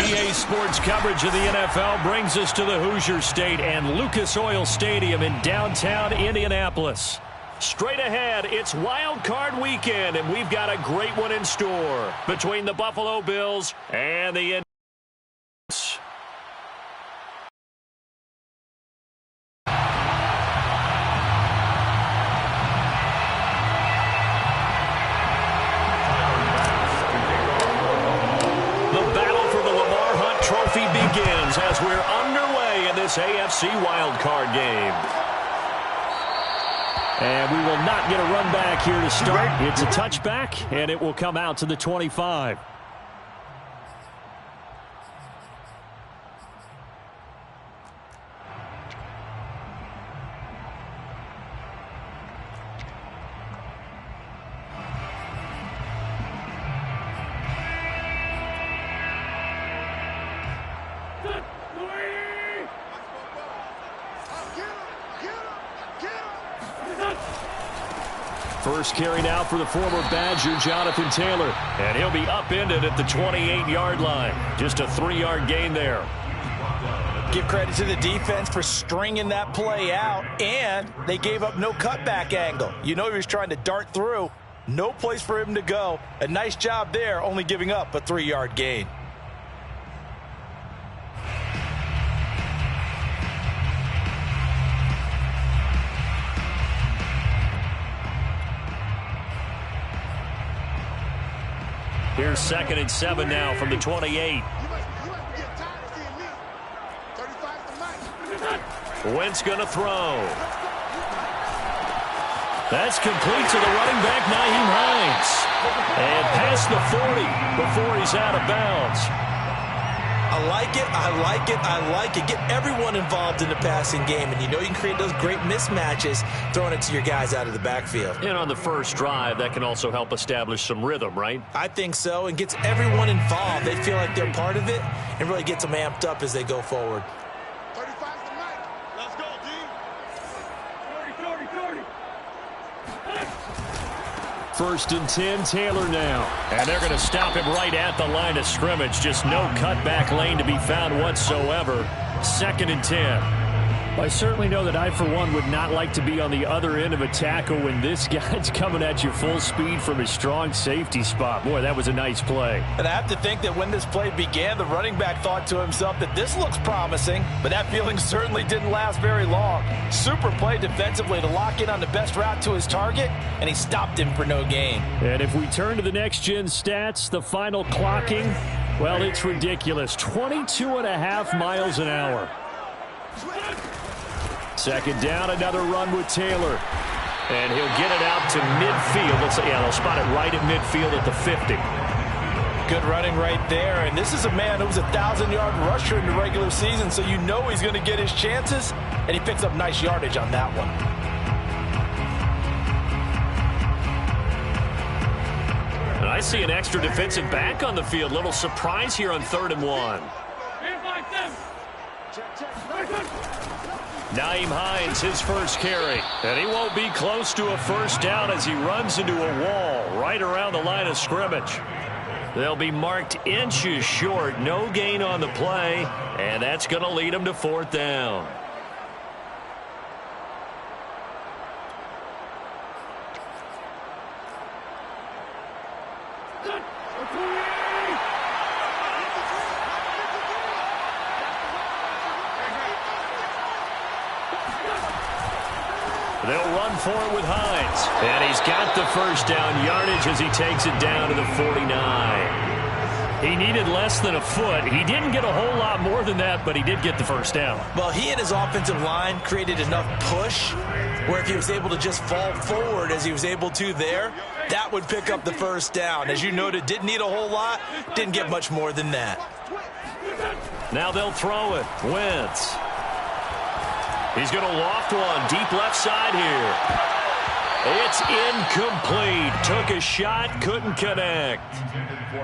EA Sports coverage of the NFL brings us to the Hoosier State and Lucas Oil Stadium in downtown Indianapolis. Straight ahead, it's Wild Card Weekend, and we've got a great one in store between the Buffalo Bills and the Indians. Trophy begins as we're underway in this AFC wildcard game. And we will not get a run back here to start. It's a touchback, and it will come out to the 25. First carry now for the former Badger, Jonathan Taylor. And he'll be upended at the 28-yard line. Just a 3-yard gain there. Give credit to the defense for stringing that play out, and they gave up no cutback angle. You know he was trying to dart through. No place for him to go. A nice job there, only giving up a 3-yard gain. Here's 2nd and 7 now from the 28. Wentz going to throw. That's complete to the running back, Nyheim Hines. And past the 40 before he's out of bounds. I like it, I like it, I like it. Get everyone involved in the passing game, and you know you can create those great mismatches throwing it to your guys out of the backfield. And on the first drive, that can also help establish some rhythm, right? I think so, and gets everyone involved. They feel like they're part of it and really gets them amped up as they go forward. 35's the mic. Let's go, D. 30. 1st and 10, Taylor now. And they're going to stop him right at the line of scrimmage. Just no cutback lane to be found whatsoever. 2nd and 10. I certainly know that I, for one, would not like to be on the other end of a tackle when this guy's coming at you full speed from his strong safety spot. Boy, that was a nice play. And I have to think that when this play began, the running back thought to himself that this looks promising, but that feeling certainly didn't last very long. Super play defensively to lock in on the best route to his target, and he stopped him for no gain. And if we turn to the next-gen stats, the final clocking, well, it's ridiculous. 22.5 miles an hour. 2nd down, another run with Taylor. And he'll get it out to midfield. They'll spot it right at midfield at the 50. Good running right there. And this is a man who was a 1,000-yard rusher in the regular season, so you know he's going to get his chances, and he picks up nice yardage on that one. And I see an extra defensive back on the field. Little surprise here on 3rd and 1. Nyheim Hines, his first carry. And he won't be close to a first down as he runs into a wall right around the line of scrimmage. They'll be marked inches short. No gain on the play. And that's going to lead him to 4th down. They'll run for it with Hines. And he's got the first down yardage as he takes it down to the 49. He needed less than a foot. He didn't get a whole lot more than that, but he did get the first down. Well, he and his offensive line created enough push where if he was able to just fall forward as he was able to there, that would pick up the first down. As you noted, didn't need a whole lot, didn't get much more than that. Now they'll throw it. Wentz. He's going to loft one deep left side here. It's incomplete. Took a shot, couldn't connect.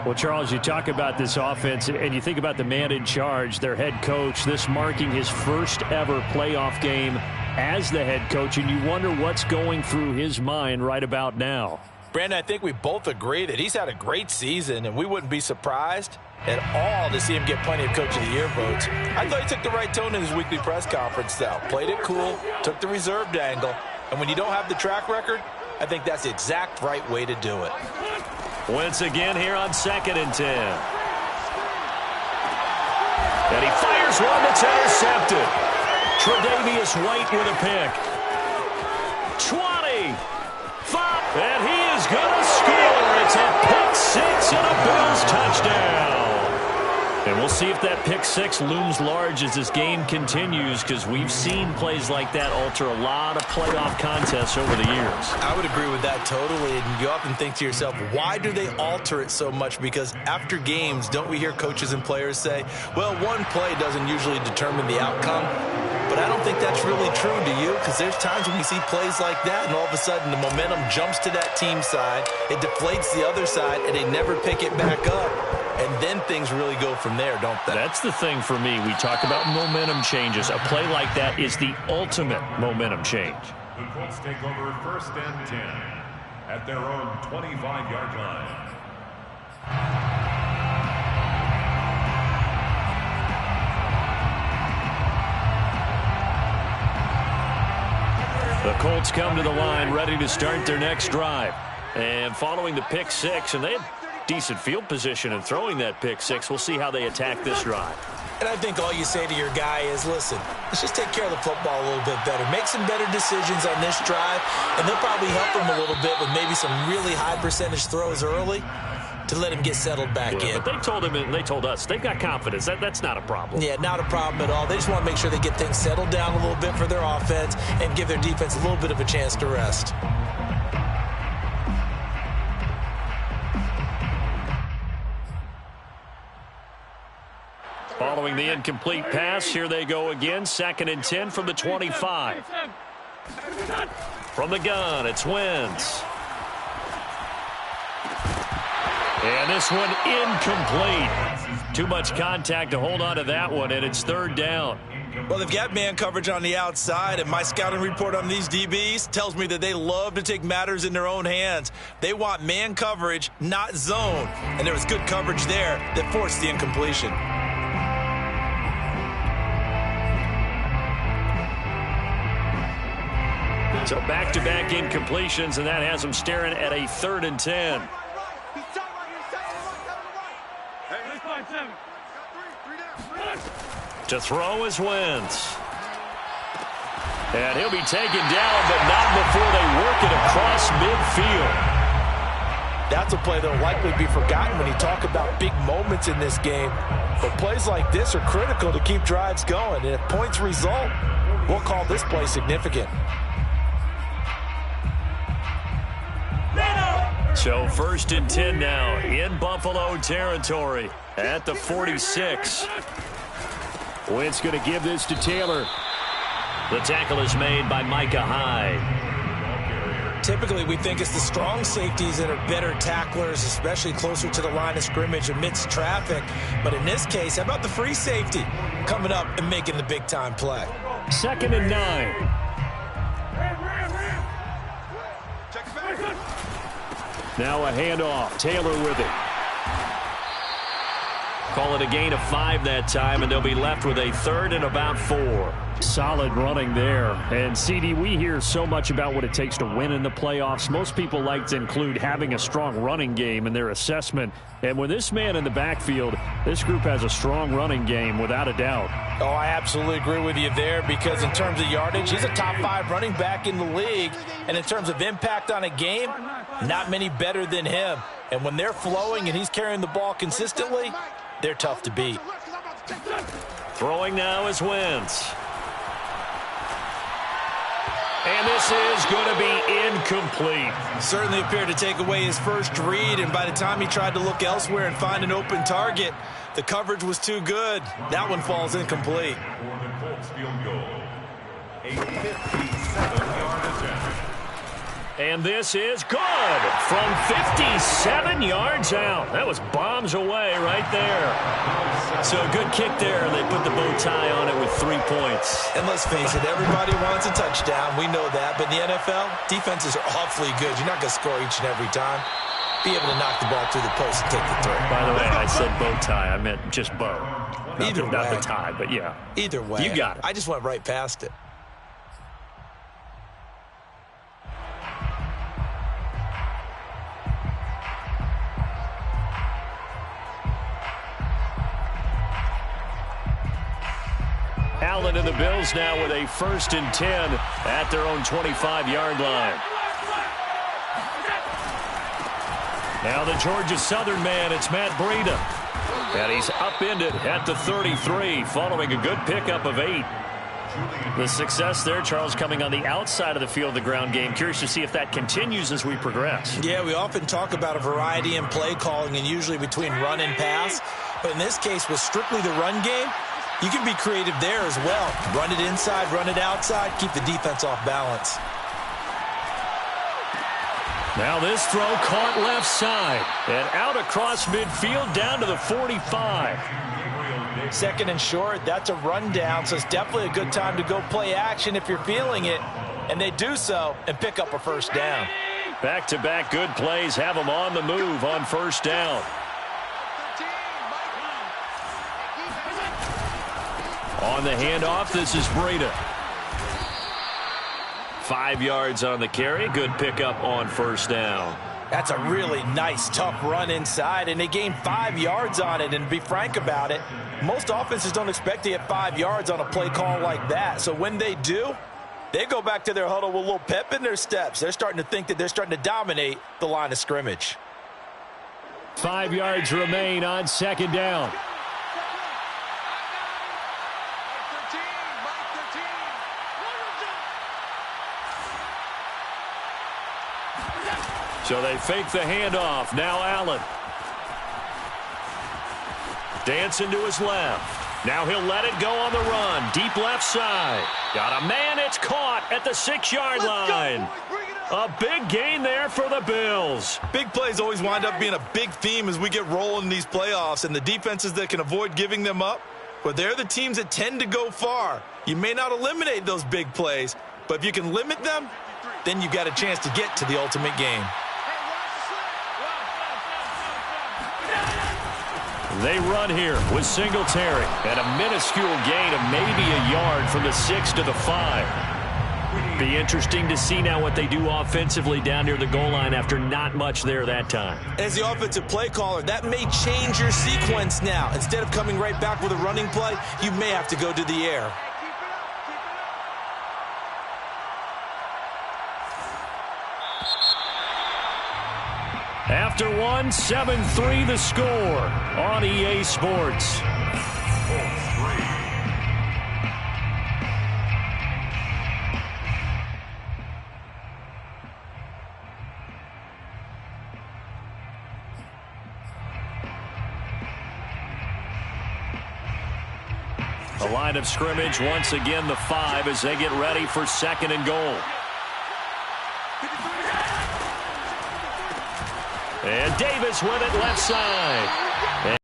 Well, Charles, you talk about this offense, and you think about the man in charge, their head coach, this marking his first ever playoff game as the head coach, and you wonder what's going through his mind right about now. Brandon, I think we both agree that he's had a great season, and we wouldn't be surprised at all to see him get plenty of Coach of the Year votes. I thought he took the right tone in his weekly press conference, though. Played it cool, took the reserved angle, and when you don't have the track record, I think that's the exact right way to do it. Once again here on 2nd and 10. And he fires one that's intercepted. Tre'Davious White with a pick. 20. 5. And he is going to score. It's a pick six and a Bills touchdown. And we'll see if that pick six looms large as this game continues, because we've seen plays like that alter a lot of playoff contests over the years. I would agree with that totally, and you often think to yourself, why do they alter it so much? Because after games, don't we hear coaches and players say, well, one play doesn't usually determine the outcome? But I don't think that's really true, do you? Because there's times when we see plays like that, and all of a sudden the momentum jumps to that team side, it deflates the other side, and they never pick it back up. And then things really go from there, don't they? That's the thing for me. We talk about momentum changes. A play like that is the ultimate momentum change. The Colts take over 1st and 10 at their own 25-yard line. The Colts come to the line ready to start their next drive. And following the pick six, and they had decent field position in throwing that pick six. We'll see how they attack this drive. And I think all you say to your guy is, listen, let's just take care of the football a little bit better. Make some better decisions on this drive, and they'll probably help him a little bit with maybe some really high percentage throws early to let him get settled back in. But they told him, and they told us, they've got confidence. That's not a problem. Yeah, not a problem at all. They just want to make sure they get things settled down a little bit for their offense and give their defense a little bit of a chance to rest. Following the incomplete pass, here they go again. 2nd and 10 from the 25. From the gun, it's Wentz. And this one incomplete. Too much contact to hold on to that one, and it's 3rd down. Well, they've got man coverage on the outside, and my scouting report on these DBs tells me that they love to take matters in their own hands. They want man coverage, not zone. And there was good coverage there that forced the incompletion. So back-to-back incompletions, and that has them staring at a 3rd and 10. To throw is Wentz. And he'll be taken down, but not before they work it across midfield. That's a play that will likely be forgotten when you talk about big moments in this game. But plays like this are critical to keep drives going. And if points result, we'll call this play significant. So 1st and 10 now in Buffalo territory at the 46. Wentz going to give this to Taylor. The tackle is made by Micah Hyde. Typically, we think it's the strong safeties that are better tacklers, especially closer to the line of scrimmage amidst traffic. But in this case, how about the free safety coming up and making the big-time play? 2nd and 9. Now a handoff. Taylor with it. Call it a gain of 5 that time, and they'll be left with a 3rd and about 4. Solid running there. And, CD, we hear so much about what it takes to win in the playoffs. Most people like to include having a strong running game in their assessment. And with this man in the backfield, this group has a strong running game without a doubt. Oh, I absolutely agree with you there, because in terms of yardage, he's a top 5 running back in the league. And in terms of impact on a game, not many better than him. And when they're flowing and he's carrying the ball consistently, they're tough to beat. Throwing now is Wentz. And this is going to be incomplete. Certainly appeared to take away his first read, and by the time he tried to look elsewhere and find an open target, the coverage was too good. That one falls incomplete. For the Colts field goal, a 57-yard attempt. And this is good from 57 yards out. That was bombs away right there. So a good kick there. They put the bow tie on it with 3 points. And let's face it, everybody wants a touchdown. We know that. But in the NFL, defenses are awfully good. You're not going to score each and every time. Be able to knock the ball through the post and take the throw. By the way, I said bow tie. I meant just bow. Either way. Not the tie, but yeah. Either way. You got it. I just went right past it. Allen and the Bills now with a 1st and 10 at their own 25-yard line. Now the Georgia Southern man, it's Matt Breida. And he's upended at the 33, following a good pickup of 8. The success there, Charles, coming on the outside of the field of the ground game. Curious to see if that continues as we progress. Yeah, we often talk about a variety in play calling and usually between run and pass. But in this case, with strictly the run game, you can be creative there as well. Run it inside, run it outside, keep the defense off balance. Now this throw caught left side and out across midfield down to the 45. 2nd and short, that's a rundown, so it's definitely a good time to go play action if you're feeling it. And they do so and pick up a 1st down. Back-to-back good plays have them on the move on 1st down. On the handoff, this is Breida. 5 yards on the carry. Good pickup on 1st down. That's a really nice, tough run inside, and they gained 5 yards on it. And to be frank about it, most offenses don't expect to get 5 yards on a play call like that. So when they do, they go back to their huddle with a little pep in their steps. They're starting to think that they're starting to dominate the line of scrimmage. 5 yards remain on 2nd down. So they fake the handoff. Now Allen. Dancing to his left. Now he'll let it go on the run. Deep left side. Got a man. It's caught at the 6-yard line. A big gain there for the Bills. Big plays always wind up being a big theme as we get rolling in these playoffs, and the defenses that can avoid giving them up, but they're the teams that tend to go far. You may not eliminate those big plays, but if you can limit them, then you've got a chance to get to the ultimate game. They run here with Singletary and a minuscule gain of maybe a yard from the 6 to the 5. Be interesting to see now what they do offensively down near the goal line after not much there that time. As the offensive play caller, that may change your sequence now. Instead of coming right back with a running play, you may have to go to the air. After one, 7-3 the score on EA Sports. The line of scrimmage once again the 5 as they get ready for 2nd and goal. And Davis with it left side. And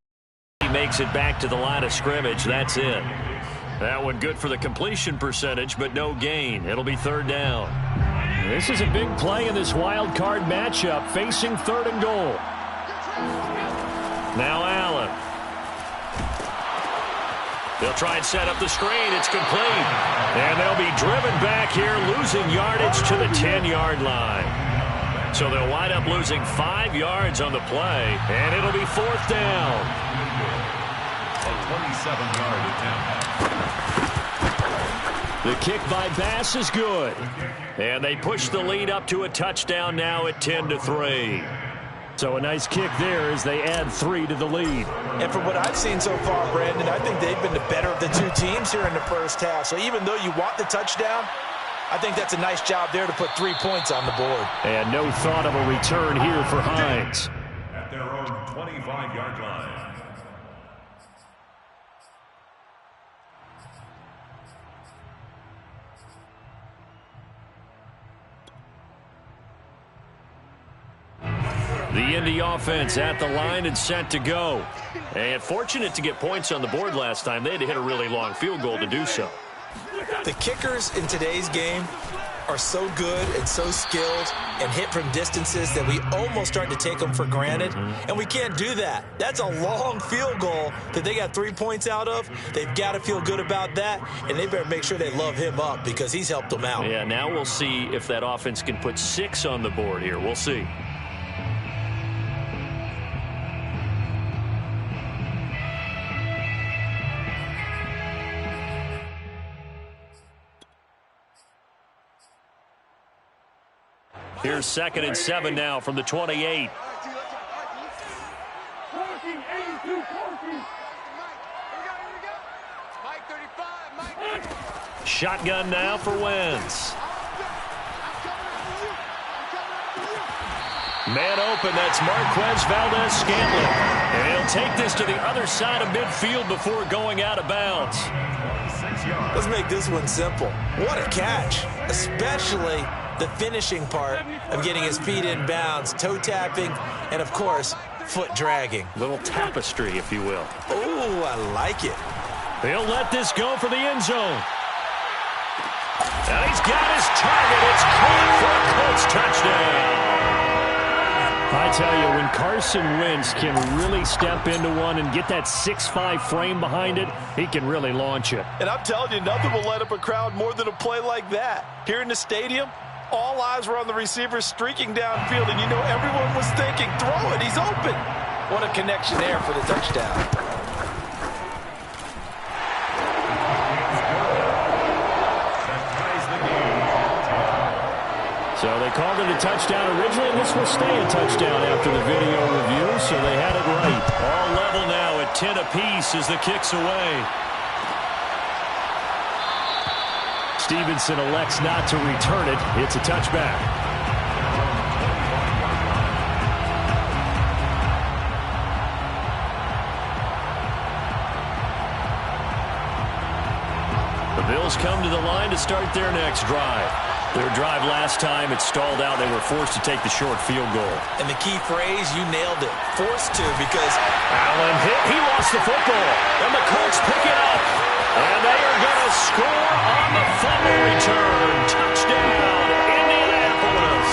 he makes it back to the line of scrimmage. That's it. That one good for the completion percentage, but no gain. It'll be 3rd down. This is a big play in this wild card matchup, facing 3rd and goal. Now Allen. They'll try and set up the screen. It's complete. And they'll be driven back here, losing yardage to the 10-yard line. So they'll wind up losing 5 yards on the play, and it'll be 4th down. A 27-yard attempt. The kick by Bass is good. And they push the lead up to a touchdown now at 10-3. So a nice kick there as they add 3 to the lead. And from what I've seen so far, Brandon, I think they've been the better of the two teams here in the first half. So even though you want the touchdown, I think that's a nice job there to put 3 points on the board. And no thought of a return here for Hines. At their own 25-yard line. The Indy offense at the line and set to go. And fortunate to get points on the board last time. They had to hit a really long field goal to do so. The kickers in today's game are so good and so skilled and hit from distances that we almost start to take them for granted, and we can't do that. That's a long field goal that they got 3 points out of. They've got to feel good about that, and they better make sure they love him up because he's helped them out. Yeah, now we'll see if that offense can put 6 on the board here. We'll see. Here's 2nd and 7 now from the 28. Shotgun now for Wentz. Man open, that's Marquez Valdez-Scantling. And he'll take this to the other side of midfield before going out of bounds. Let's make this one simple. What a catch, especially the finishing part of getting his feet in bounds, toe tapping, and of course, foot dragging. Little tapestry, if you will. Oh, I like it. He'll let this go for the end zone. Now he's got his target. It's caught for a Colts touchdown. I tell you, when Carson Wentz can really step into one and get that 6'5" frame behind it, he can really launch it. And I'm telling you, nothing will light up a crowd more than a play like that. Here in the stadium, all eyes were on the receiver streaking downfield, and you know everyone was thinking, throw it, he's open. What a connection there for the touchdown. So they called it a touchdown originally, and this will stay a touchdown after the video review, so they had it right. All level now at 10 apiece as the kick's away. Stevenson elects not to return it. It's a touchback. The Bills come to the line to start their next drive. Their drive last time, it stalled out. They were forced to take the short field goal. And the key phrase, you nailed it. Forced to, because Allen hit. He lost the football. And the Colts pick it up. And they are going to score on the fumble return. Touchdown, Indianapolis.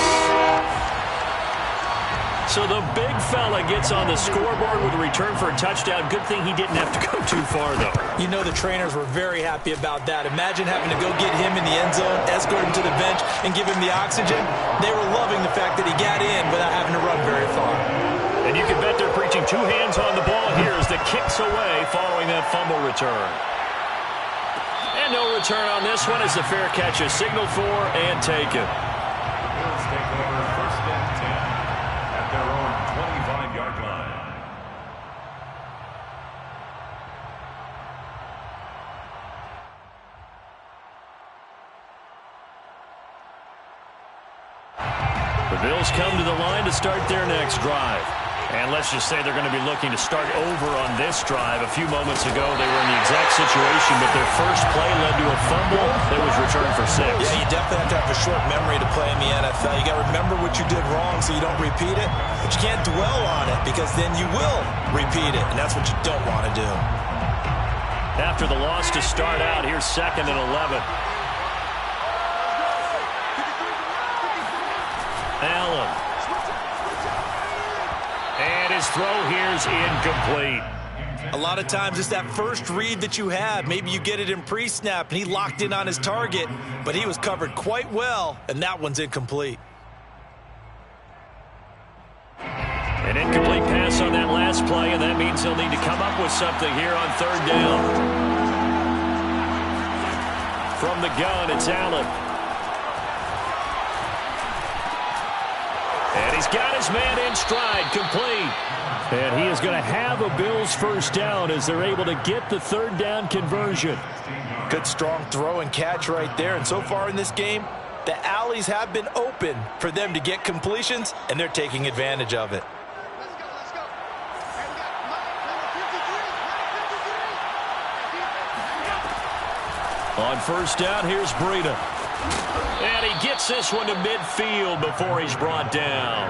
So the big fella gets on the scoreboard with a return for a touchdown. Good thing he didn't have to go too far, though. you know the trainers were very happy about that. Imagine having to go get him in the end zone, escort him to the bench, and give him the oxygen. They were loving the fact that he got in without having to run very far. And you can bet they're preaching 2 hands on the ball here as the kick's away following that fumble return. And no return on this one as the fair catch is signaled for and taken. Bills take over 1st and 10 at their own 25-yard line. The Bills come to the line to start their next drive. And let's just say they're going to be looking to start over on this drive. A few moments ago, they were in the exact situation, but their first play led to a fumble that was returned for 6. Yeah, you definitely have to have a short memory to play in the NFL. You got to remember what you did wrong so you don't repeat it, but you can't dwell on it because then you will repeat it, and that's what you don't want to do. After the loss to start out, here's 2nd and 11. Allen. And his throw here's incomplete. A lot of times it's that first read that you have. Maybe you get it in pre-snap, and he locked in on his target, but he was covered quite well, and that one's incomplete. An incomplete pass on that last play, and that means he'll need to come up with something here on 3rd down. From the gun, it's Allen. And he's got his man in stride, complete. And he is going to have a Bills first down as they're able to get the 3rd down conversion. Good strong throw and catch right there. And so far in this game, the alleys have been open for them to get completions, and they're taking advantage of it. On 1st down, here's Breida. And he gets this one to midfield before he's brought down.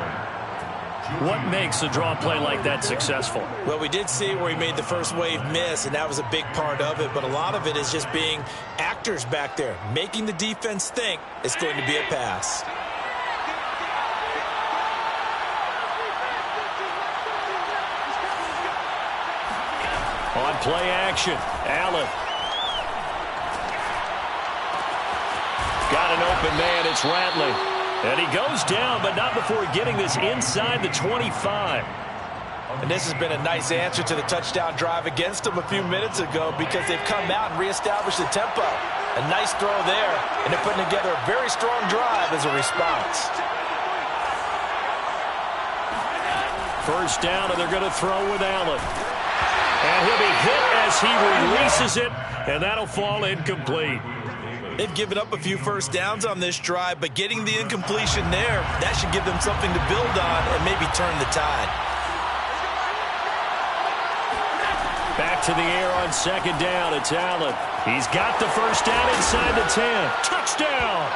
What makes a draw play like that successful? Well, we did see where he made the first wave miss, and that was a big part of it. But a lot of it is just being actors back there, making the defense think it's going to be a pass. On play action, Allen. Got an open man, it's Ratley. And he goes down, but not before getting this inside the 25. And this has been a nice answer to the touchdown drive against them a few minutes ago because they've come out and reestablished the tempo. A nice throw there, and they're putting together a very strong drive as a response. First down, and they're going to throw with Allen. And he'll be hit as he releases it, and that'll fall incomplete. They've given up a few first downs on this drive, but getting the incompletion there, that should give them something to build on and maybe turn the tide. Back to the air on second down. It's Allen. He's got the first down inside the 10. Touchdown!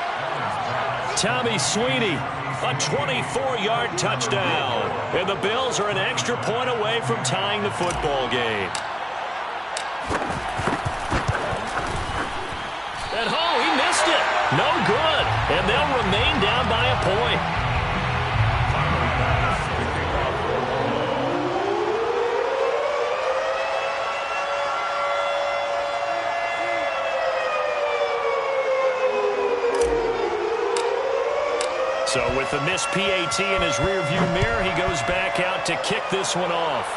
Tommy Sweeney, a 24-yard touchdown. And the Bills are an extra point away from tying the football game. And he missed it. No good. And they'll remain down by a point. So with the missed PAT in his rearview mirror, he goes back out to kick this one off.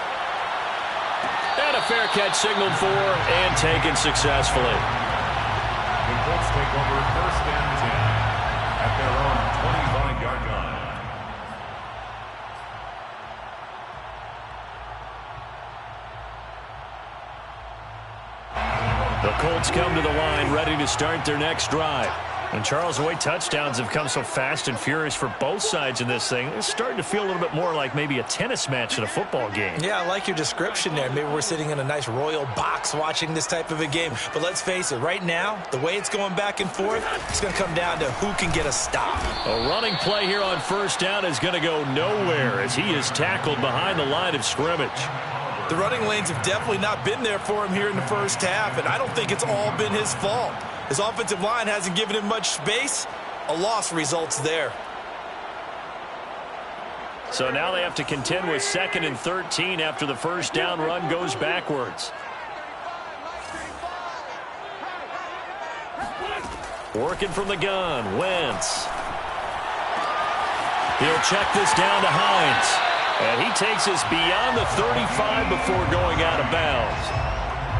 And a fair catch signaled for and taken successfully. The Colts take over first and 10 at their own 25-yard line. The Colts come to the line ready to start their next drive. And Charles, the way touchdowns have come so fast and furious for both sides in this thing, it's starting to feel a little bit more like maybe a tennis match in a football game. Yeah, I like your description there. Maybe we're sitting in a nice royal box watching this type of a game. But let's face it, right now, the way it's going back and forth, it's going to come down to who can get a stop. A running play here on first down is going to go nowhere as he is tackled behind the line of scrimmage. The running lanes have definitely not been there for him here in the first half, and I don't think it's all been his fault. His offensive line hasn't given him much space. A loss results there. So now they have to contend with 2nd and 13 after the first down run goes backwards. Working from the gun, Wentz. He'll check this down to Hines. And he takes us beyond the 35 before going out of bounds.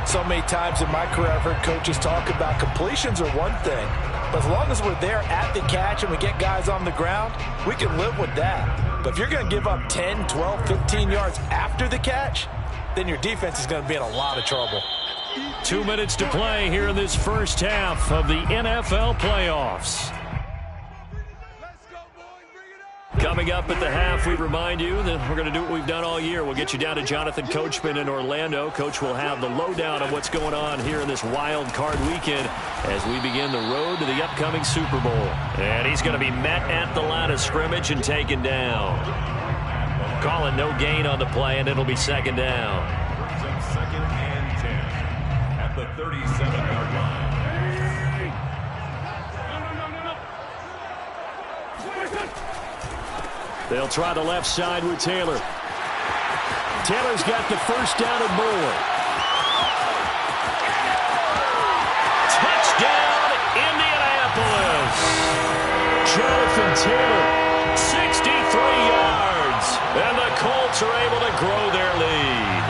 So many times in my career, I've heard coaches talk about completions are one thing. But as long as we're there at the catch and we get guys on the ground, we can live with that. But if you're going to give up 10, 12, 15 yards after the catch, then your defense is going to be in a lot of trouble. 2 minutes to play here in this first half of the NFL playoffs. Coming up at the half, we remind you that we're going to do what we've done all year. We'll get you down to Jonathan Coachman in Orlando. Coach will have the lowdown on what's going on here in this wild card weekend as we begin the road to the upcoming Super Bowl. And he's going to be met at the line of scrimmage and taken down. Calling no gain on the play, and it'll be second down. Second and 10 at the 37-yard line. They'll try the left side with Taylor. Taylor's got the first down and more. Touchdown, Indianapolis. Jonathan Taylor, 63 yards. And the Colts are able to grow their lead.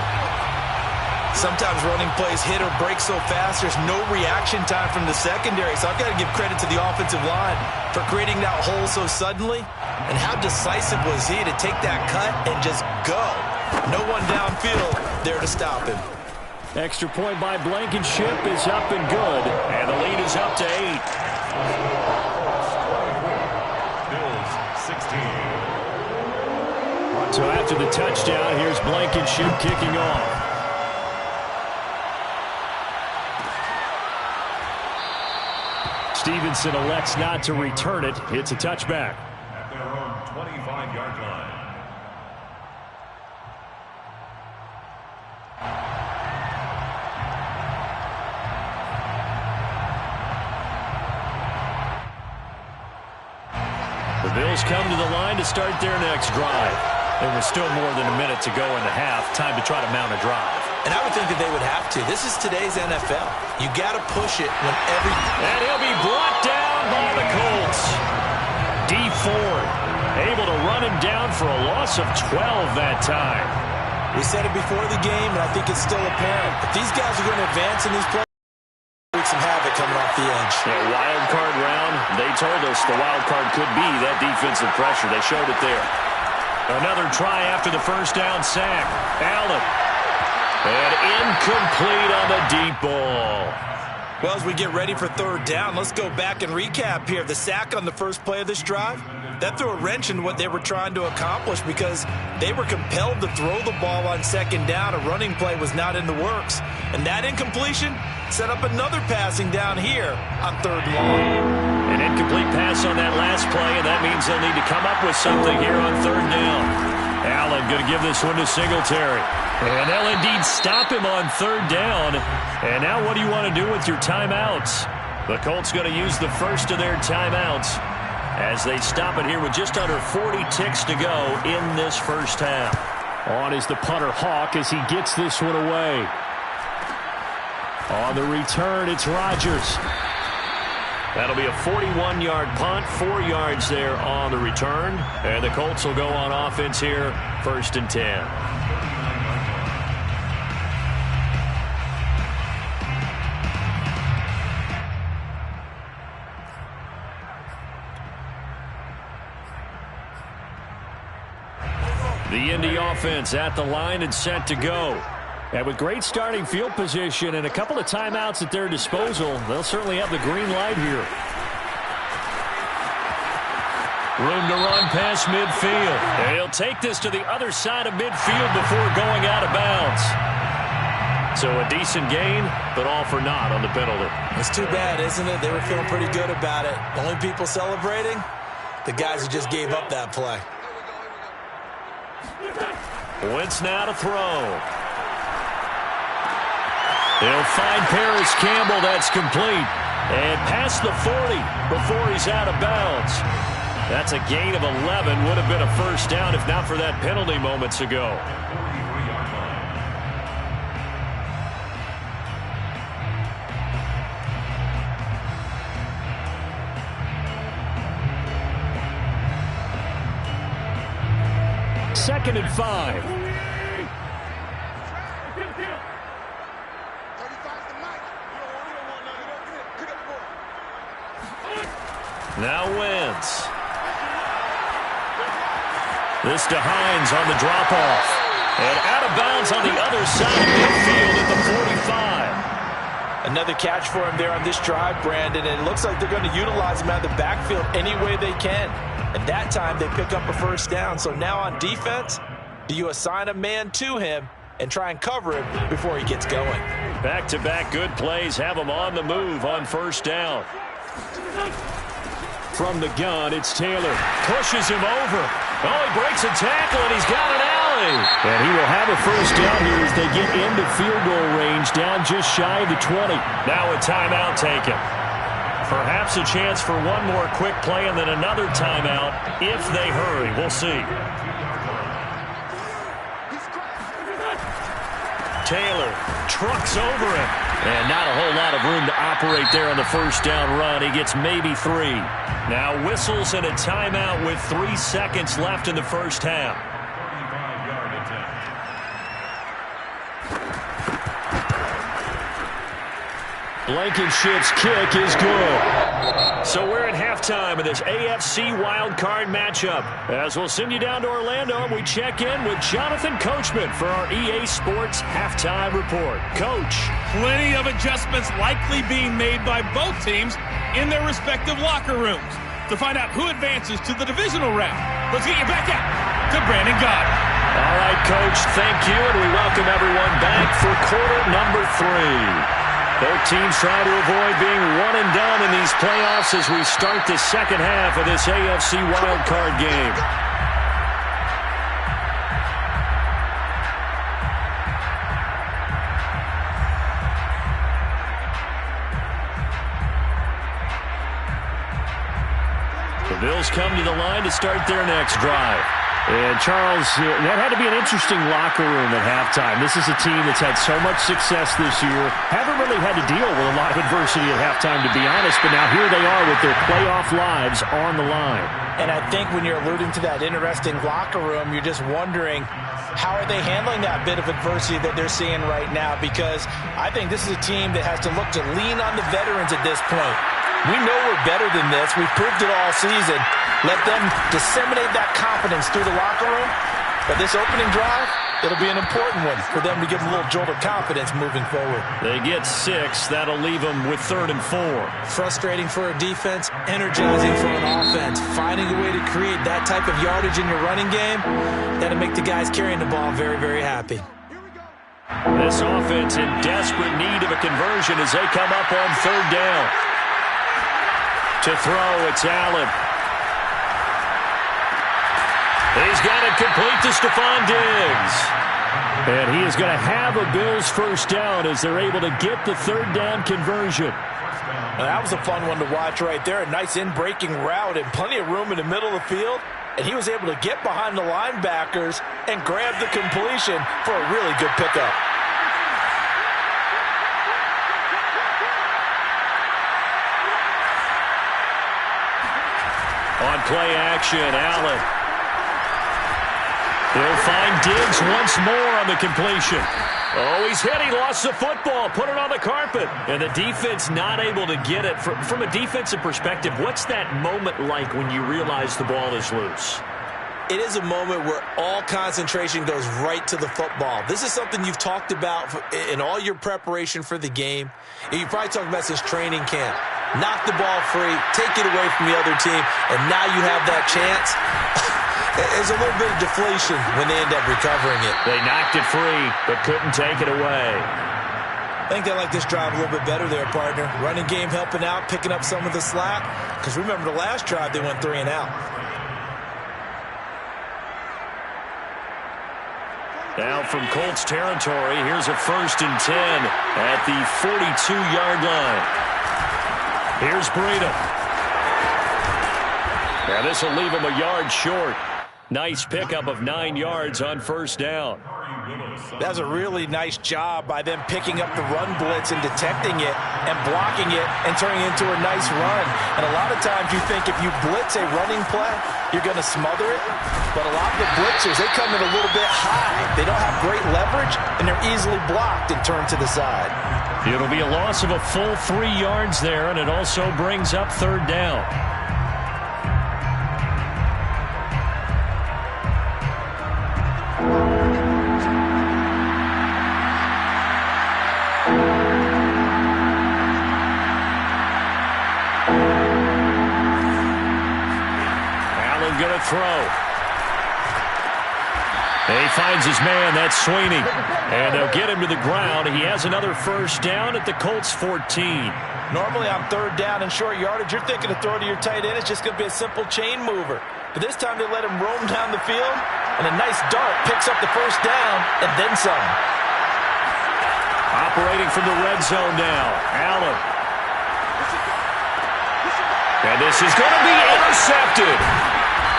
Sometimes running plays hit or break so fast, there's no reaction time from the secondary. So I've got to give credit to the offensive line for creating that hole so suddenly. And how decisive was he to take that cut and just go? No one downfield there to stop him. Extra point by Blankenship is up and good. And the lead is up to 8. Bills 16. So after the touchdown, here's Blankenship kicking off. Stevenson elects not to return it. It's a touchback. At their own 25-yard line. Bills come to the line to start their next drive. There was still more than a minute to go in the half. Time to try to mount a drive. And I would think that they would have to. This is today's NFL. You got to push it when And he'll be brought down by the Colts. D. Ford able to run him down for a loss of 12 that time. We said it before the game, and I think it's still apparent. If these guys are going to advance in these plays, wreak some havoc coming off the edge. Yeah, wild card round. They told us the wild card could be that defensive pressure. They showed it there. Another try after the first down sack. Allen. And incomplete on the deep ball. Well, as we get ready for third down, let's go back and recap here. The sack on the first play of this drive, that threw a wrench in what they were trying to accomplish because they were compelled to throw the ball on second down. A running play was not in the works. And that incompletion set up another passing down here on third and long. An incomplete pass on that last play, and that means they'll need to come up with something here on third down. Allen going to give this one to Singletary. And they'll indeed stop him on third down. And now what do you want to do with your timeouts? The Colts going to use the first of their timeouts as they stop it here with just under 40 ticks to go in this first half. On is the punter Hawk as he gets this one away. On the return, it's Rodgers. That'll be a 41-yard punt, 4 yards there on the return. And the Colts will go on offense here, 1st and 10. The Indy offense at the line and set to go. And with great starting field position and a couple of timeouts at their disposal, they'll certainly have the green light here. Room to run past midfield. And he'll take this to the other side of midfield before going out of bounds. So a decent gain, but all for naught on the penalty. It's too bad, isn't it? They were feeling pretty good about it. The only people celebrating, the guys who just gave up that play. Wentz now to throw. He'll find Paris Campbell. That's complete. And past the 40 before he's out of bounds. That's a gain of 11. Would have been a first down if not for that penalty moments ago. Second and 5. Now Wentz. This to Hines on the drop-off. And out of bounds on the other side of midfield at the 45. Another catch for him there on this drive, Brandon. And it looks like they're going to utilize him out of the backfield any way they can. And that time they pick up a first down. So now on defense, do you assign a man to him and try and cover him before he gets going? Back-to-back good plays have him on the move on first down. From the gun, it's Taylor. Pushes him over. Oh, he breaks a tackle, and he's got an alley. And he will have a first down here as they get into field goal range, down just shy of the 20. Now a timeout taken. Perhaps a chance for one more quick play and then another timeout if they hurry. We'll see. Taylor trucks over him. And not a whole lot of room to operate there on the first down run. He gets maybe 3. Now whistles and a timeout with 3 seconds left in the first half. Blankenship's kick is good. So we're at halftime of this AFC wildcard matchup. As we'll send you down to Orlando, we check in with Jonathan Coachman for our EA Sports Halftime Report. Coach. Plenty of adjustments likely being made by both teams in their respective locker rooms to find out who advances to the divisional round. Let's get you back out to Brandon Goddard. All right, Coach, thank you, and we welcome everyone back for quarter number 3. Both teams trying to avoid being one and done in these playoffs as we start the second half of this AFC wildcard game. The Bills come to the line to start their next drive. And, Charles, that had to be an interesting locker room at halftime. This is a team that's had so much success this year. Haven't really had to deal with a lot of adversity at halftime, to be honest. But now here they are with their playoff lives on the line. And I think when you're alluding to that interesting locker room, you're just wondering, how are they handling that bit of adversity that they're seeing right now? Because I think this is a team that has to look to lean on the veterans at this point. We know we're better than this. We've proved it all season. Let them disseminate that confidence through the locker room. But this opening drive, it'll be an important one for them to get a little jolt of confidence moving forward. They get 6. That'll leave them with 3rd and 4. Frustrating for a defense, energizing for an offense. Finding a way to create that type of yardage in your running game, that'll make the guys carrying the ball very, very happy. This offense in desperate need of a conversion as they come up on 3rd down. To throw, it's Allen. He's got it complete to Stephon Diggs. And he is going to have a Bills first down as they're able to get the 3rd down conversion. Now, that was a fun one to watch right there. A nice in-breaking route and plenty of room in the middle of the field. And he was able to get behind the linebackers and grab the completion for a really good pickup. On play action, Allen. He'll find Diggs once more on the completion. Oh, he's hit. He lost the football. Put it on the carpet. And the defense not able to get it. From a defensive perspective, what's that moment like when you realize the ball is loose? It is a moment where all concentration goes right to the football. This is something you've talked about in all your preparation for the game. And you probably talked about since training camp. Knock the ball free, take it away from the other team, and now you have that chance. There's a little bit of deflation when they end up recovering it. They knocked it free, but couldn't take it away. I think they like this drive a little bit better there, partner. Running game helping out, picking up some of the slack. Because remember the last drive, they went 3 and out. Now from Colts territory, here's a 1st and 10 at the 42-yard line. Here's Breida. Now this will leave him a yard short. Nice pickup of 9 yards on 1st down. That's a really nice job by them picking up the run blitz and detecting it and blocking it and turning it into a nice run. And a lot of times you think if you blitz a running play, you're going to smother it. But a lot of the blitzers, they come in a little bit high. They don't have great leverage, and they're easily blocked and turned to the side. It'll be a loss of a full 3 yards there, and it also brings up 3rd down. Allen going to throw. He finds his man, that's Sweeney. And they'll get him to the ground. He has another 1st down at the Colts 14. Normally on 3rd down and short yardage, you're thinking to throw to your tight end. It's just going to be a simple chain mover. But this time they let him roam down the field, and a nice dart picks up the 1st down and then some. Operating from the red zone now, Allen. And this is going to be intercepted.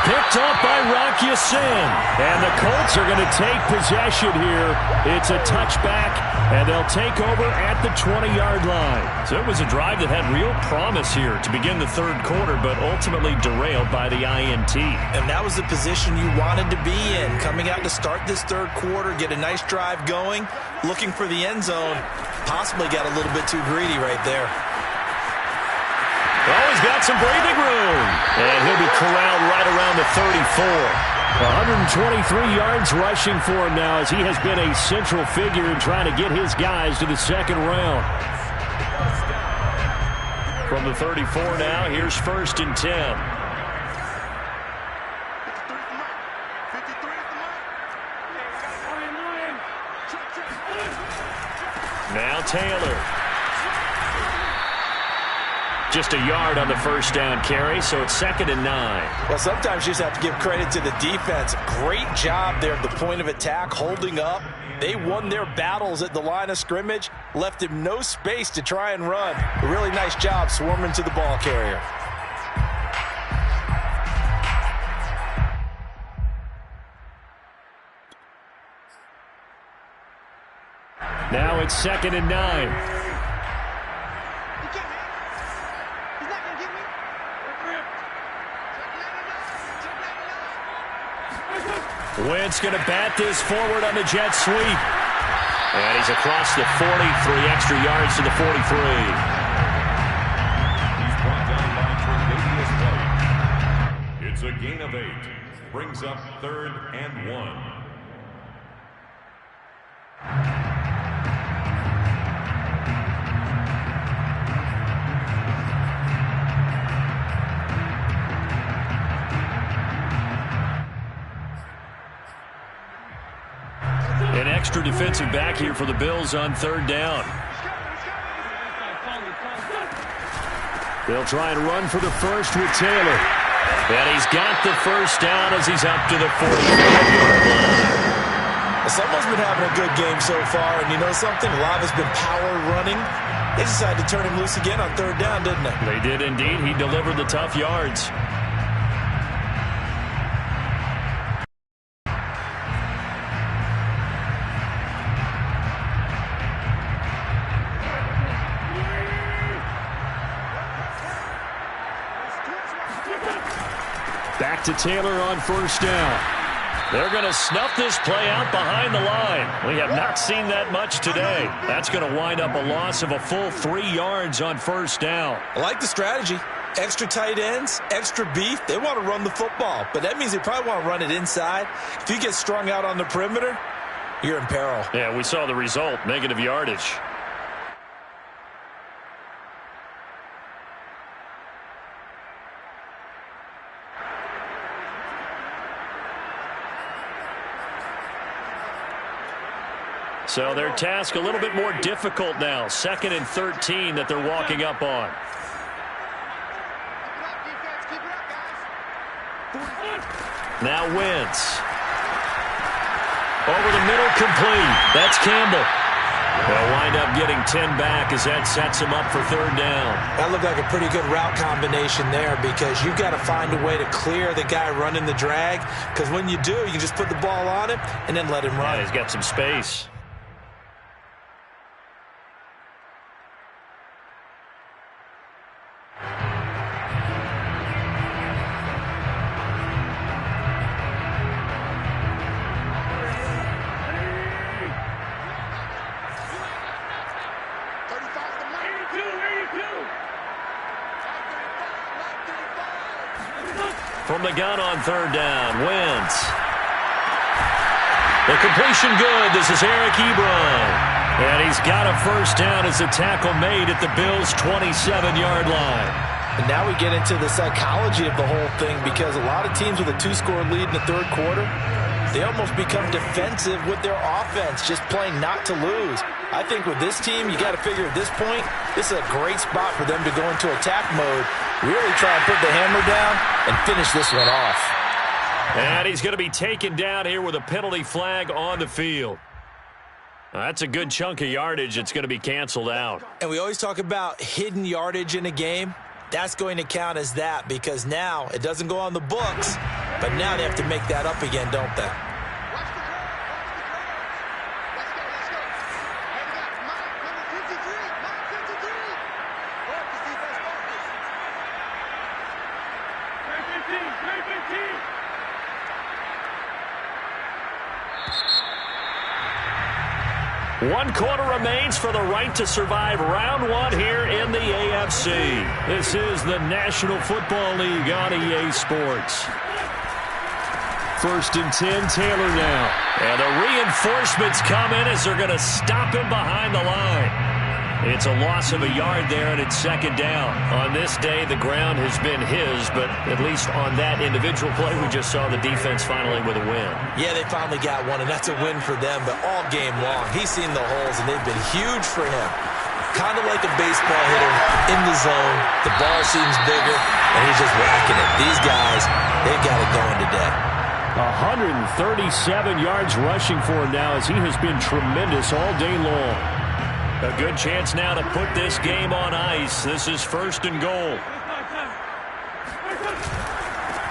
Picked up by Rock Ya-Sin. And the Colts are going to take possession here. It's a touchback, and they'll take over at the 20-yard line. So it was a drive that had real promise here to begin the 3rd quarter, but ultimately derailed by the INT. And that was the position you wanted to be in. Coming out to start this 3rd quarter, get a nice drive going, looking for the end zone. Possibly got a little bit too greedy right there. Oh, he's got some breathing room. And he'll be corralled right around the 34. 123 yards rushing for him now as he has been a central figure in trying to get his guys to the 2nd round. From the 34 now, here's 1st and 10. Now Taylor. Just a yard on the 1st down carry, so it's 2nd and 9. Well, sometimes you just have to give credit to the defense. Great job there at the point of attack, holding up. They won their battles at the line of scrimmage, left him no space to try and run. A really nice job swarming to the ball carrier. Now it's 2nd and 9. Wentz going to bat this forward on the jet sweep. And he's across the 40, 3 extra yards to the 43. He's brought down by Tre'Davious White. It's a gain of 8. Brings up 3rd and 1. An extra defensive back here for the Bills on 3rd down. They'll try and run for the first with Taylor. And he's got the first down as he's up to the 45-yard line. Someone's been having a good game so far, and you know something? A lot has been power running. They decided to turn him loose again on 3rd down, didn't they? They did indeed. He delivered the tough yards. Back to Taylor on 1st down. They're going to snuff this play out behind the line. We have not seen that much today. That's going to wind up a loss of a full 3 yards on 1st down. I like the strategy. Extra tight ends, extra beef. They want to run the football, but that means they probably want to run it inside. If you get strung out on the perimeter, you're in peril. Yeah, we saw the result, negative yardage. So their task a little bit more difficult now. 2nd and 13 that they're walking up on. Now Wentz. Over the middle, complete. That's Campbell. They'll wind up getting 10 back as that sets him up for 3rd down. That looked like a pretty good route combination there because you've got to find a way to clear the guy running the drag, because when you do, you just put the ball on him and then let him run. Yeah, he's got some space. From the gun on 3rd down, Wentz. The completion good. This is Eric Ebron. And he's got a first down as a tackle made at the Bills' 27-yard line. And now we get into the psychology of the whole thing, because a lot of teams with a 2-score lead in the 3rd quarter, they almost become defensive with their offense, just playing not to lose. I think with this team, you got to figure at this point, this is a great spot for them to go into attack mode, really try and put the hammer down and finish this one off. And he's going to be taken down here with a penalty flag on the field. That's a good chunk of yardage. It's going to be canceled out. And we always talk about hidden yardage in a game. That's going to count as that, because now it doesn't go on the books, but now they have to make that up again, don't they? One quarter remains for the right to survive round 1 here in the AFC. This is the National Football League on EA Sports. 1st and 10, Taylor now. And the reinforcements come in as they're going to stop him behind the line. It's a loss of a yard there, and it's 2nd down. On this day, the ground has been his, but at least on that individual play, we just saw the defense finally with a win. Yeah, they finally got one, and that's a win for them, but all game long, he's seen the holes, and they've been huge for him. Kind of like a baseball hitter in the zone. The ball seems bigger, and he's just whacking it. These guys, they've got it going today. 137 yards rushing for him now, as he has been tremendous all day long. A good chance now to put this game on ice. This is 1st and goal.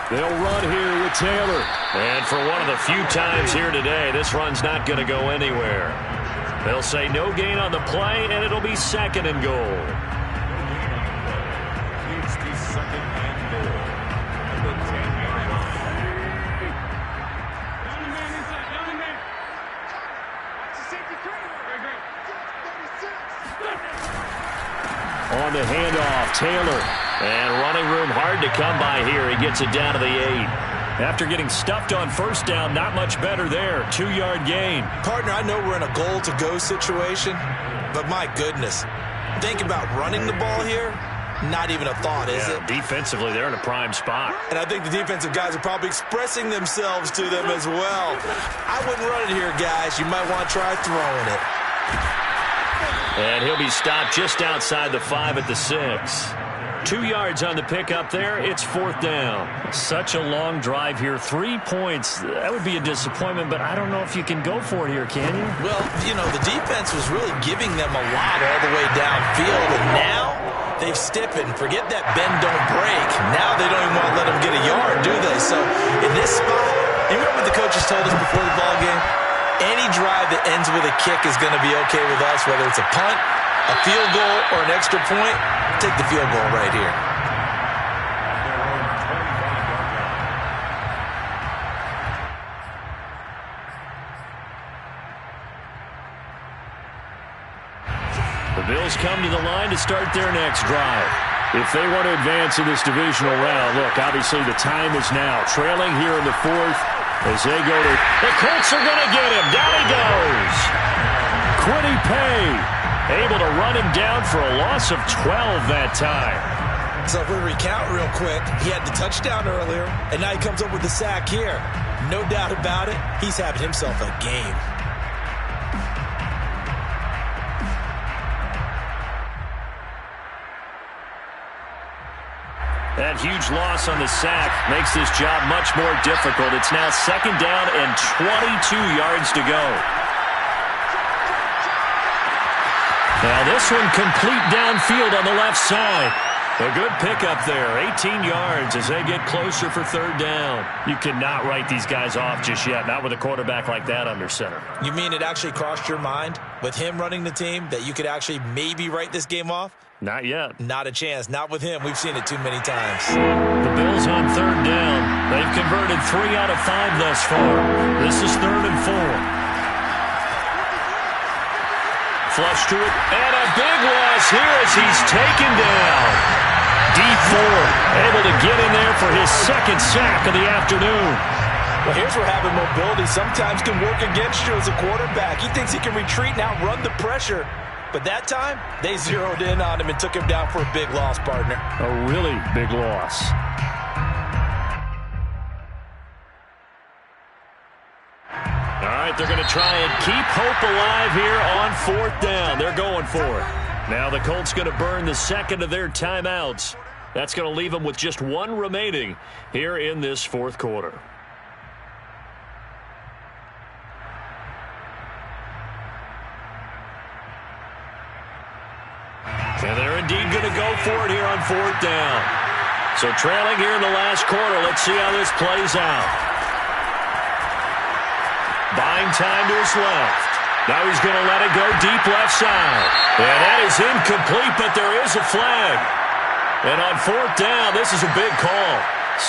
They'll run here with Taylor. And for one of the few times here today, this run's not going to go anywhere. They'll say no gain on the play, and it'll be 2nd and goal. It's the 2nd and goal. And the 10-yard line. On the handoff, Taylor. And running room hard to come by here. He gets it down to the 8. After getting stuffed on 1st down, not much better there. 2-yard gain. Partner, I know we're in a goal-to-go situation, but my goodness. Think about running the ball here. Not even a thought, is it? Defensively, they're in a prime spot. And I think the defensive guys are probably expressing themselves to them as well. I wouldn't run it here, guys. You might want to try throwing it. And he'll be stopped just outside the 5 at the 6. 2 yards on the pickup there. It's 4th down. Such a long drive here. 3 points. That would be a disappointment, but I don't know if you can go for it here, can you? Well, you know, the defense was really giving them a lot all the way downfield, and now they've stiffened. Forget that bend, don't break. Now they don't even want to let them get a yard, do they? So in this spot, you remember what the coaches told us before the ball game? Any drive that ends with a kick is going to be okay with us, whether it's a punt, a field goal, or an extra point. Take the field goal right here. The Bills come to the line to start their next drive. If they want to advance in this divisional round, look, obviously the time is now. Trailing here in the 4th as they go to... The Colts are going to get him. Down he goes. Quiddy Pay able to run him down for a loss of 12 that time. So if we recount real quick, he had the touchdown earlier, and now he comes up with the sack here. No doubt about it, he's having himself a game. That huge loss on the sack makes this job much more difficult. It's now 2nd down and 22 yards to go. Now this one complete downfield on the left side. A good pickup there, 18 yards as they get closer for 3rd down. You cannot write these guys off just yet, not with a quarterback like that under center. You mean it actually crossed your mind with him running the team that you could actually maybe write this game off? Not yet. Not a chance. Not with him. We've seen it too many times. The Bills on 3rd down. They've converted 3 out of 5 thus far. This is 3rd and 4. Flush to it, and a big loss here as he's taken down. Deep Ford able to get in there for his 2nd sack of the afternoon. Well, here's where having mobility sometimes can work against you as a quarterback. He thinks he can retreat and outrun the pressure. But that time, they zeroed in on him and took him down for a big loss, partner. A really big loss. All right, they're going to try and keep hope alive here on 4th down. They're going for it. Now the Colts going to burn the 2nd of their timeouts. That's going to leave them with just 1 remaining here in this 4th quarter. And they're indeed going to go for it here on 4th down. So trailing here in the last quarter, let's see how this plays out. Buying time to his left. Now he's going to let it go deep left side. And that is incomplete, but there is a flag. And on 4th down, this is a big call.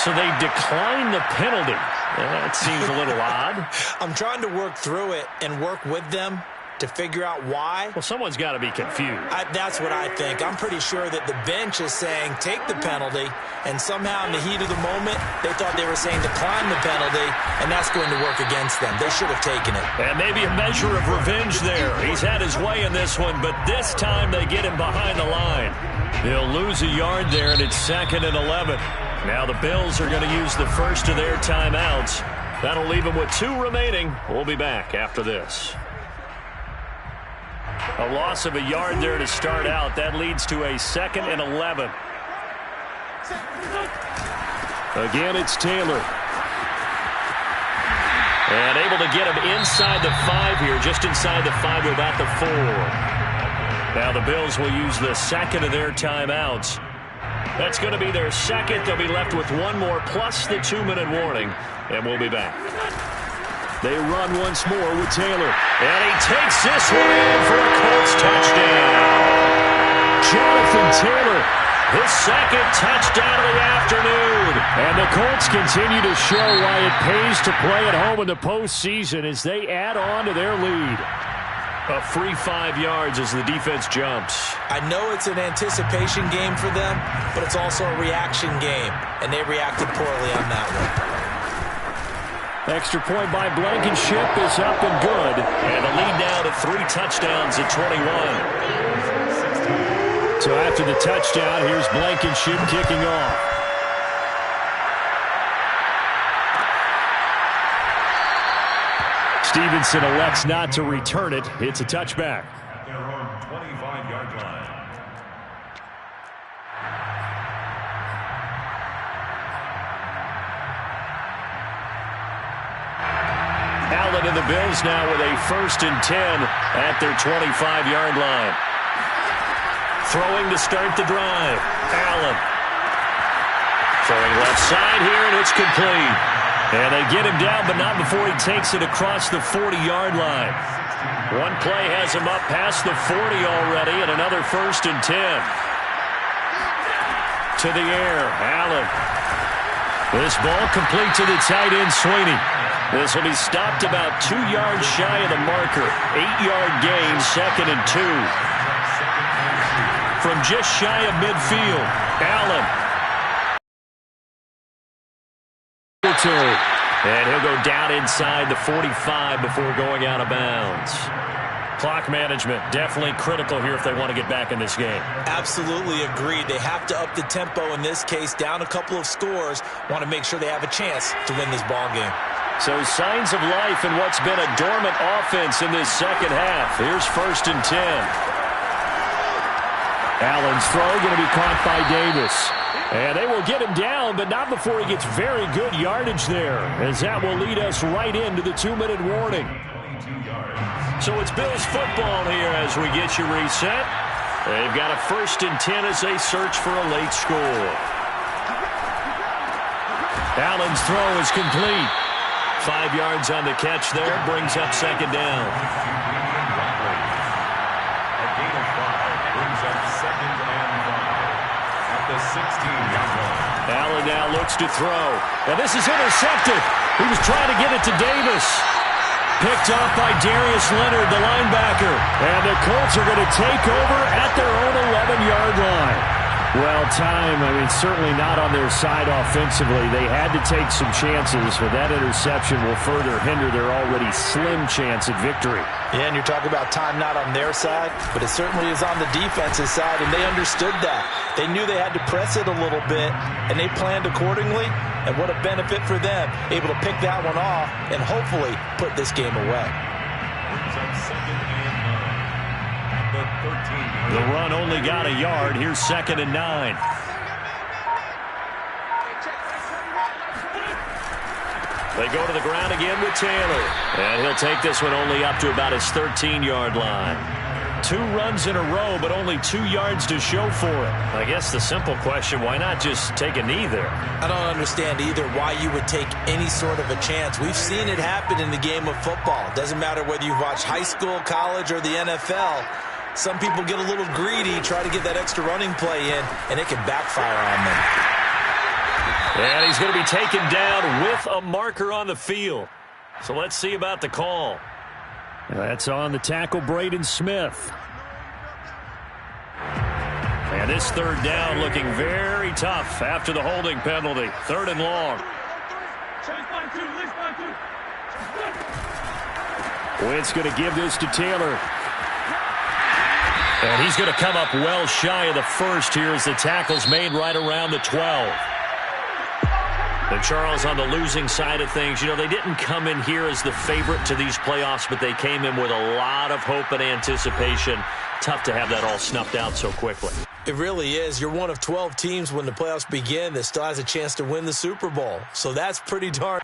So they decline the penalty. That seems a little odd. I'm trying to work through it and work with them to figure out why. Well, someone's got to be confused. That's what I think. I'm pretty sure that the bench is saying take the penalty, and somehow in the heat of the moment, they thought they were saying decline the penalty, and that's going to work against them. They should have taken it. And maybe a measure of revenge there. He's had his way in this one, but this time they get him behind the line. They'll lose a yard there, and it's 2nd and 11. Now the Bills are going to use the first of their timeouts. That'll leave them with 2 remaining. We'll be back after this. A loss of a yard there to start out. That leads to a 2nd and 11. Again, it's Taylor. And able to get him inside the 5 here, just inside the 5 with about the 4. Now the Bills will use the 2nd of their timeouts. That's going to be their 2nd. They'll be left with 1 more plus the 2-minute warning, and we'll be back. They run once more with Taylor. And he takes this one in for a Colts touchdown. Jonathan Taylor, his second touchdown of the afternoon. And the Colts continue to show why it pays to play at home in the postseason as they add on to their lead. A free 5 yards as the defense jumps. I know it's an anticipation game for them, but it's also a reaction game, and they reacted poorly on that one. Extra point by Blankenship is up and good. And the lead now to 3 touchdowns at 21. So after the touchdown, here's Blankenship kicking off. Stevenson elects not to return it. It's a touchback. At their own 25-yard line. Allen and the Bills now with a 1st and 10 at their 25-yard line. Throwing to start the drive. Allen. Throwing left side here, and it's complete. And they get him down, but not before he takes it across the 40-yard line. One play has him up past the 40 already, and another 1st and 10. To the air, Allen. This ball complete to the tight end, Sweeney. This will be stopped about 2 yards shy of the marker. 8-yard gain, 2nd and 2. From just shy of midfield, Allen. And he'll go down inside the 45 before going out of bounds. Clock management definitely critical here if they want to get back in this game. Absolutely agreed. They have to up the tempo in this case, down a couple of scores. Want to make sure they have a chance to win this ball game. So signs of life in what's been a dormant offense in this second half. Here's 1st and 10. Allen's throw going to be caught by Davis. And they will get him down, but not before he gets very good yardage there, as that will lead us right into the 2-minute warning. So it's Bills football here as we get you reset. They've got a 1st and 10 as they search for a late score. Allen's throw is complete. 5 yards on the catch there, brings up 2nd down. A gain of 5 brings up 2nd and 5 at the 16-yard line. Allen now looks to throw. And this is intercepted. He was trying to get it to Davis. Picked off by Darius Leonard, the linebacker. And the Colts are going to take over at their own 11-yard line. Well, certainly not on their side offensively. They had to take some chances, but that interception will further hinder their already slim chance at victory. Yeah, and you're talking about time not on their side, but it certainly is on the defensive side, and they understood that. They knew they had to press it a little bit, and they planned accordingly, and what a benefit for them, able to pick that one off and hopefully put this game away. Brings up 2nd and 9 at the 13-yard line. The run only got a yard. Here's 2nd and 9. They go to the ground again with Taylor. And he'll take this one only up to about his 13-yard line. 2 runs in a row, but only 2 yards to show for it. I guess the simple question, why not just take a knee there? I don't understand either why you would take any sort of a chance. We've seen it happen in the game of football. It doesn't matter whether you've watched high school, college, or the NFL. Some people get a little greedy, try to get that extra running play in, and it can backfire on them. And he's going to be taken down with a marker on the field. So let's see about the call. That's on the tackle, Braden Smith. And this 3rd down looking very tough after the holding penalty. 3rd and long. Wentz going to give this to Taylor. And he's going to come up well shy of the 1st here as the tackle's made right around the 12. And Charles, on the losing side of things, they didn't come in here as the favorite to these playoffs, but they came in with a lot of hope and anticipation. Tough to have that all snuffed out so quickly. It really is. You're one of 12 teams when the playoffs begin that still has a chance to win the Super Bowl. So that's pretty darn...